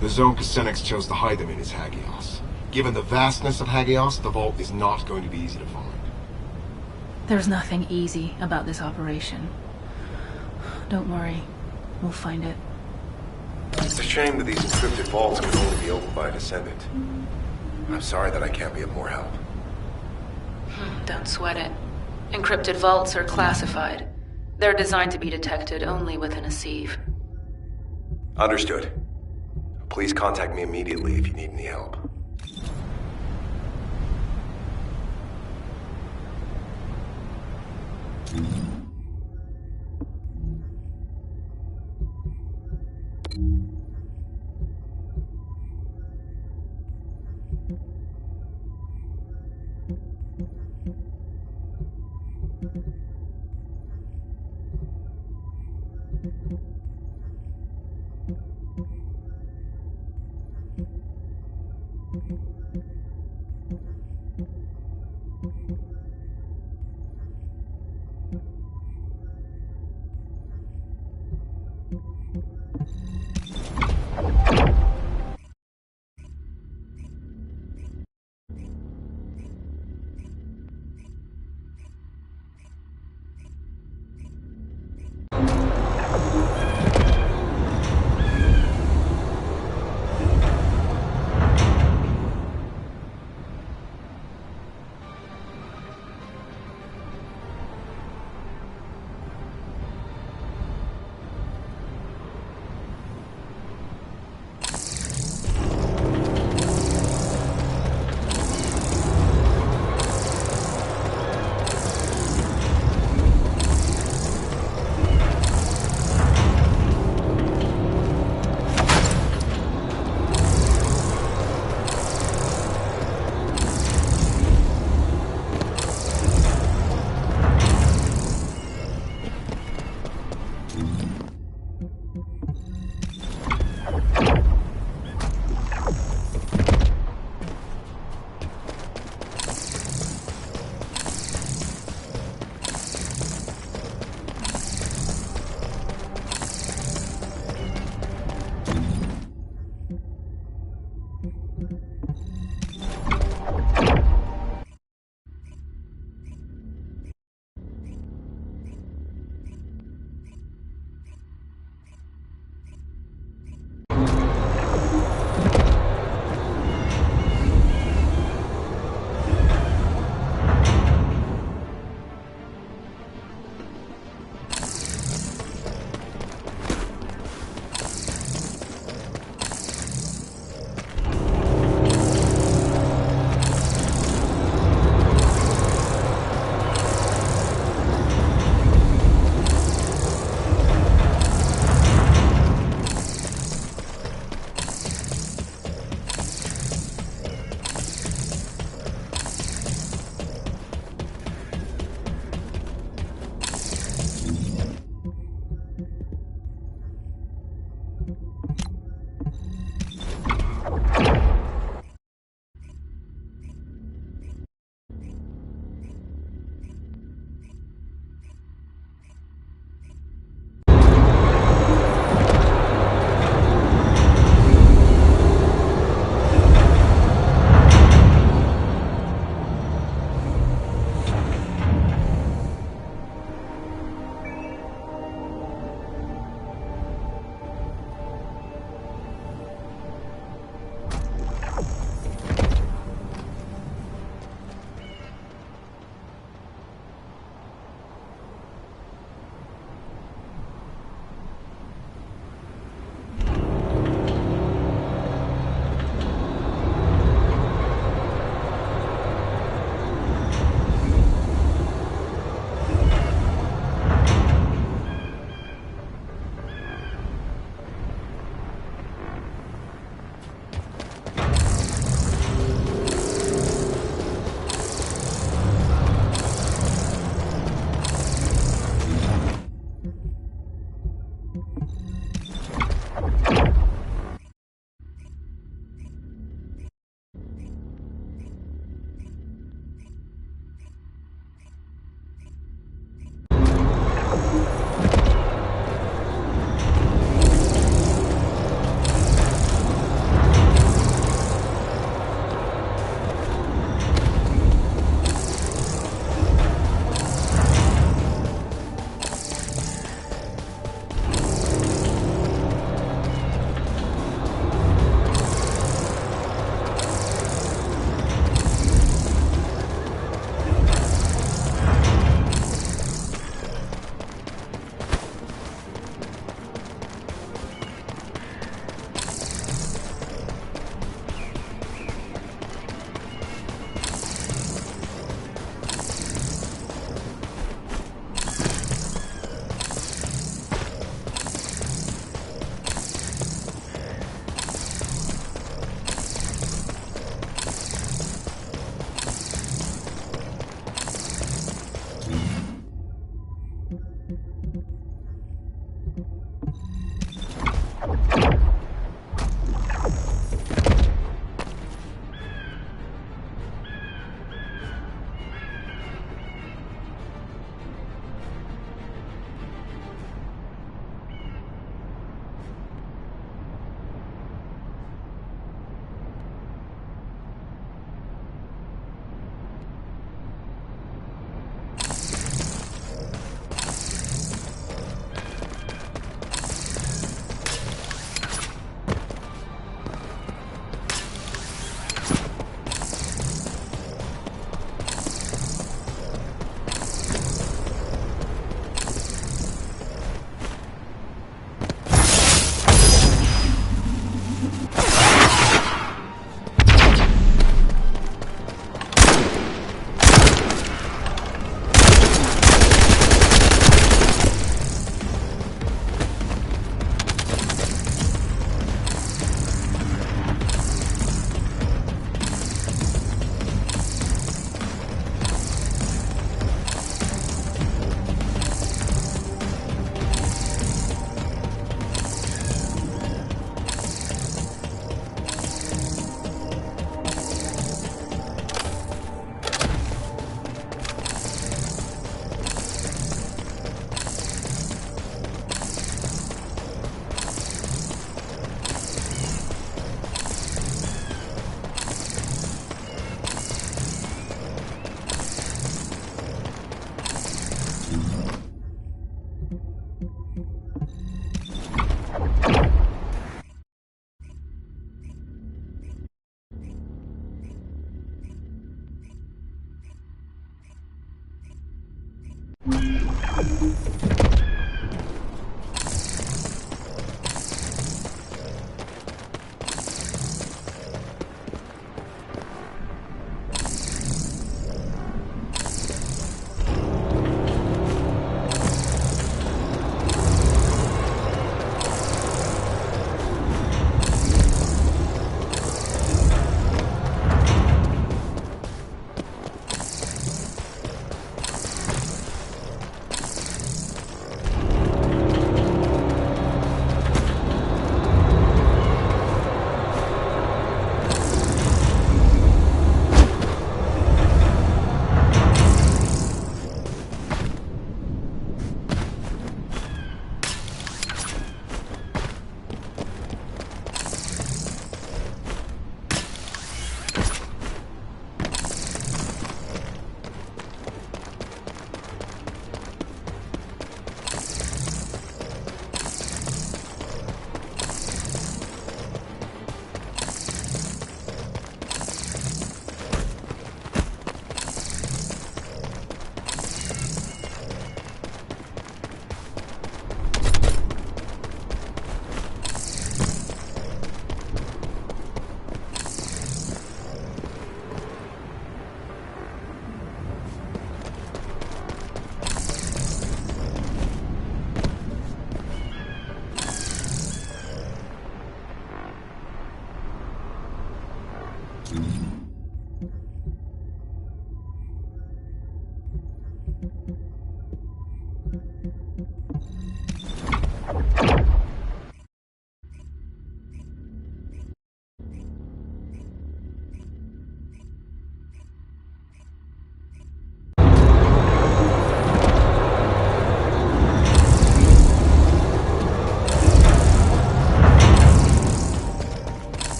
S4: The zone Xenex chose to hide them in is Hagios. Given the vastness of Hagios, the vault is not going to be easy to find.
S8: There's nothing easy about this operation. Don't worry, we'll find it.
S7: It's a shame that these encrypted vaults can only be opened by a Descendant. I'm sorry that I can't be of more help.
S2: Don't sweat it. Encrypted vaults are classified. They're designed to be detected only within a sieve.
S7: Understood. Please contact me immediately if you need any help.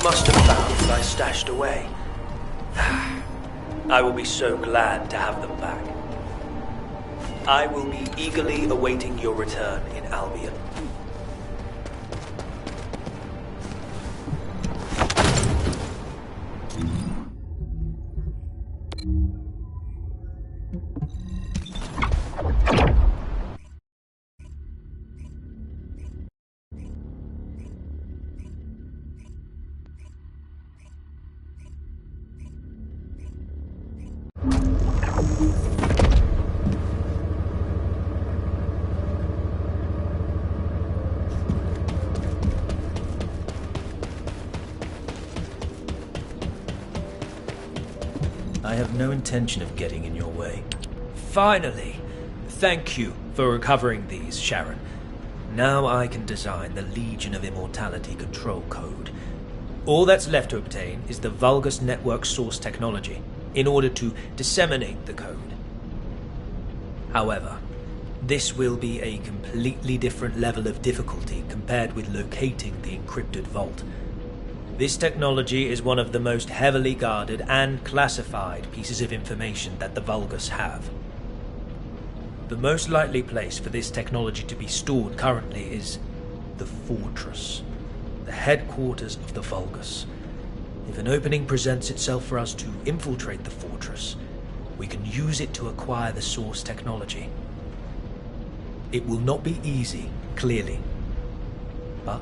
S5: must have found what I stashed away. I will be so glad to have them back. I will be eagerly awaiting your return in Albion. I have no intention of getting in your way. Finally! Thank you for recovering these, Sharen. Now I can design the Legion of Immortality control code. All that's left to obtain is the Vulgus network source technology, in order to disseminate the code. However, this will be a completely different level of difficulty compared with locating the encrypted vault. This technology is one of the most heavily guarded and classified pieces of information that the Vulgus have. The most likely place for this technology to be stored currently is the Fortress, the headquarters of the Vulgus. If an opening presents itself for us to infiltrate the Fortress, we can use it to acquire the source technology. It will not be easy, clearly. But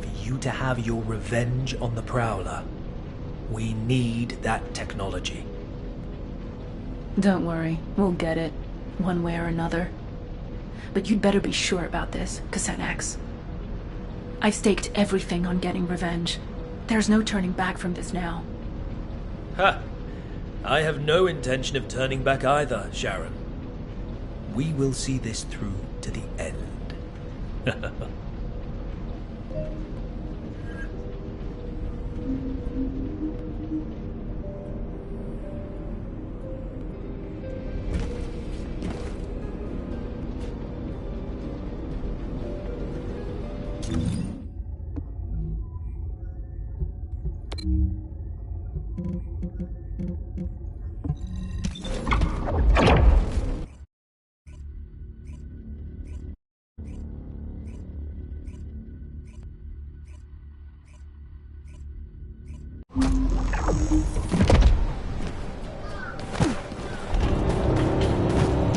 S5: for you to have your revenge on the Prowler, we need that technology.
S8: Don't worry, we'll get it, one way or another. But you'd better be sure about this, Xanax. I've staked everything on getting revenge. There's no turning back from this now.
S5: Ha! I have no intention of turning back either, Sharen. We will see this through to the end.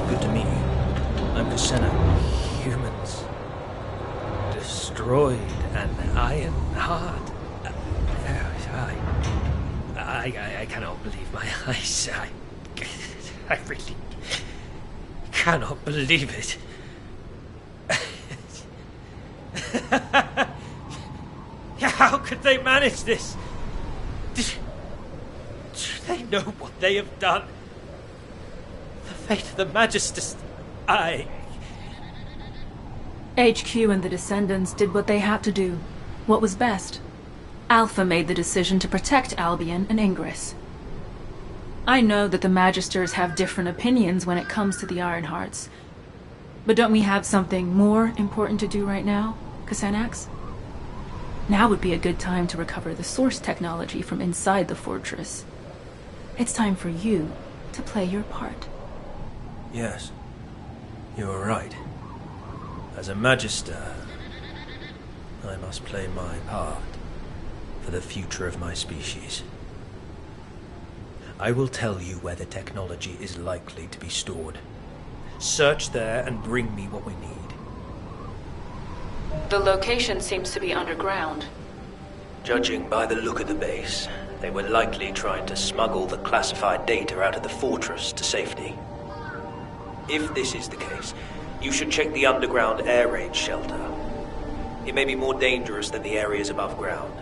S5: Good to meet you. I'm Descendant. Humans. Destroyed an iron heart. I cannot believe my eyes. I really cannot believe it. How could they manage this? Do they know what they have done? The fate of the Magisters.
S8: HQ and the Descendants did what they had to do. What was best? Alpha made the decision to protect Albion and Ingress. I know that the Magisters have different opinions when it comes to the Ironhearts. But don't we have something more important to do right now, Xanax? Now would be a good time to recover the source technology from inside the fortress. It's time for you to play your part.
S5: Yes, you are right. As a Magister, I must play my part for the future of my species. I will tell you where the technology is likely to be stored. Search there and bring me what we need.
S2: The location seems to be underground.
S5: Judging by the look of the base, they were likely trying to smuggle the classified data out of the fortress to safety. If this is the case, you should check the underground air raid shelter. It may be more dangerous than the areas above ground.